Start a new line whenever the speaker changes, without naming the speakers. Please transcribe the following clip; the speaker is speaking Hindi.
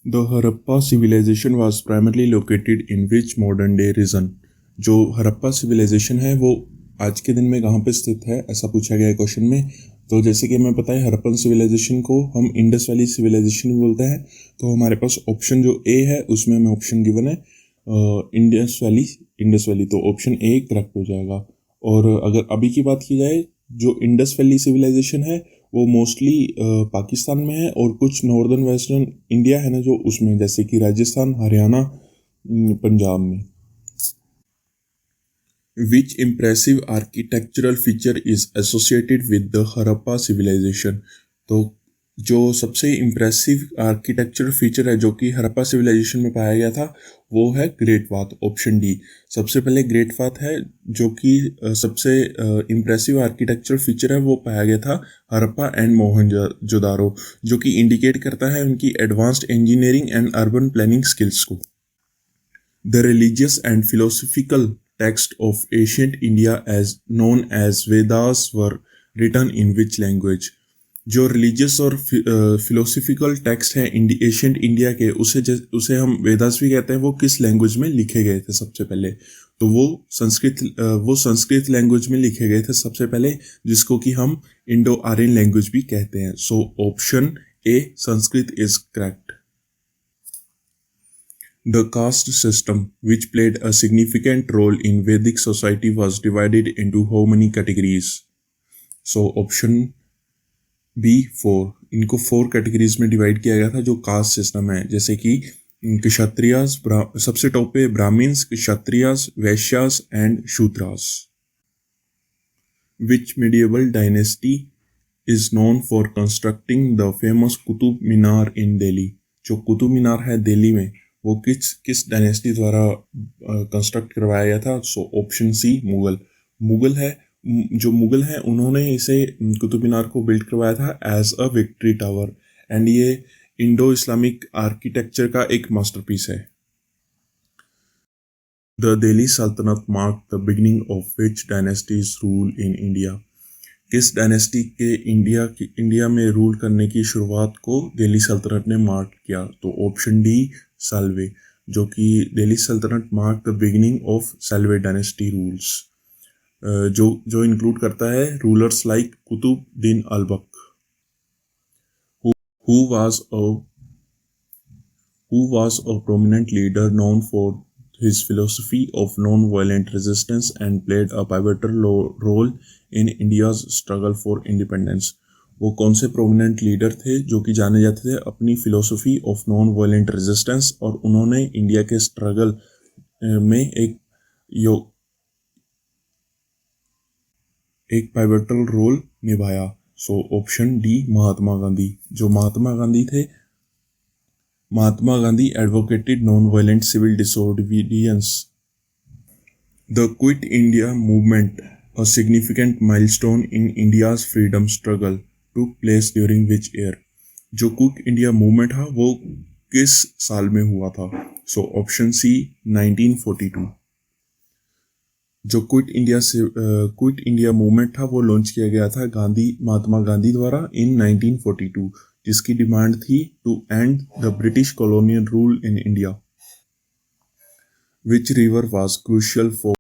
The Harappa civilisation was primarily located in which modern day region? जो हड़प्पा सिविलाइजेशन है वो आज के दिन में कहाँ पे स्थित है, ऐसा पूछा गया है क्वेश्चन में। तो जैसे कि हमें पता है हड़प्पन सिविलाइजेशन को हम इंडस वैली सिविलाइजेशन भी बोलते हैं। तो हमारे पास ऑप्शन जो ए है उसमें हमें ऑप्शन गिवन है इंडस वैली तो ऑप्शन ए करेक्ट हो जाएगा। और अगर अभी की बात की जाए, जो इंडस वैली सिविलाइजेशन है वो मोस्टली पाकिस्तान में है और कुछ नॉर्दर्न वेस्टर्न इंडिया है ना जो उसमें, जैसे कि राजस्थान, हरियाणा, पंजाब में। Which impressive architectural feature is associated with the Harappa civilization? तो जो सबसे इम्प्रेसिव आर्किटेक्चरल फीचर है जो कि हड़प्पा सिविलाइजेशन में पाया गया था वो है ग्रेट बाथ, ऑप्शन डी। सबसे पहले ग्रेट बाथ है जो कि सबसे इम्प्रेसिव आर्किटेक्चरल फीचर है, वो पाया गया था हड़प्पा एंड मोहनजोदारो, जो कि इंडिकेट करता है उनकी advanced engineering and urban planning skills को। The religious and philosophical texts of ancient India as known as Vedas were written in which language? जो रिलीजियस और फिलोसफिकल टेक्स्ट हैं एशियंट इंडिया के, उसे हम वेदास भी कहते हैं, वो किस लैंग्वेज में लिखे गए थे सबसे पहले? तो वो संस्कृत लैंग्वेज में लिखे गए थे सबसे पहले, जिसको कि हम इंडो आर्यन लैंग्वेज भी कहते हैं। So option A Sanskrit is correct. The caste system, which played a significant role in Vedic society, was divided into how many categories? So option B 4। इनको 4 कैटेगरीज में डिवाइड किया गया था जो कास्ट सिस्टम है, जैसे कि क्षत्रियास, सबसे टॉप पे Brahmins, Kshatriyas, Vaishyas and Shudras. Which medieval dynasty is known for constructing the famous Qutub Minar in Delhi? जो कुतुब मीनार है दिल्ली में वो किस डायनेस्टी द्वारा कंस्ट्रक्ट करवाया गया था? सो ऑप्शन सी मुगल है। जो मुगल हैं उन्होंने इसे कुतुब मीनार को बिल्ड करवाया था as a victory tower, and ये इंडो इस्लामिक आर्किटेक्चर का एक मास्टरपीस है। द दिल्ली सल्तनत mark the beginning of which dynasties rule in India? किस डायनेस्टी के इंडिया में रूल करने की शुरुआत को दिल्ली सल्तनत ने मार्क किया? तो ऑप्शन डी साल्वे, जो कि दिल्ली सल्तनत mark the beginning of slave dynasty rules, जो इंक्लूड करता है rulers like Qutbuddin Aibak. Who was a prominent leader known for his philosophy of non-violent resistance and played a pivotal role in India's struggle for independence? वो कौन से प्रोमिनेंट लीडर थे जो कि जाने जाते थे अपनी philosophy of non violent resistance, और उन्होंने इंडिया के स्ट्रगल में एक पाइवटल रोल निभाया? So option D Mahatma Gandhi. जो Mahatma Gandhi advocated non-violent civil disobedience. The Quit India movement, a significant milestone in India's freedom struggle, took place during which year? जो क्विट इंडिया मूवमेंट था वो किस साल में हुआ था? So option C 1942। जो क्विट इंडिया मूवमेंट था वो लॉन्च किया गया था महात्मा गांधी द्वारा इन 1942, जिसकी डिमांड थी to end the British colonial rule in India. Which river was crucial for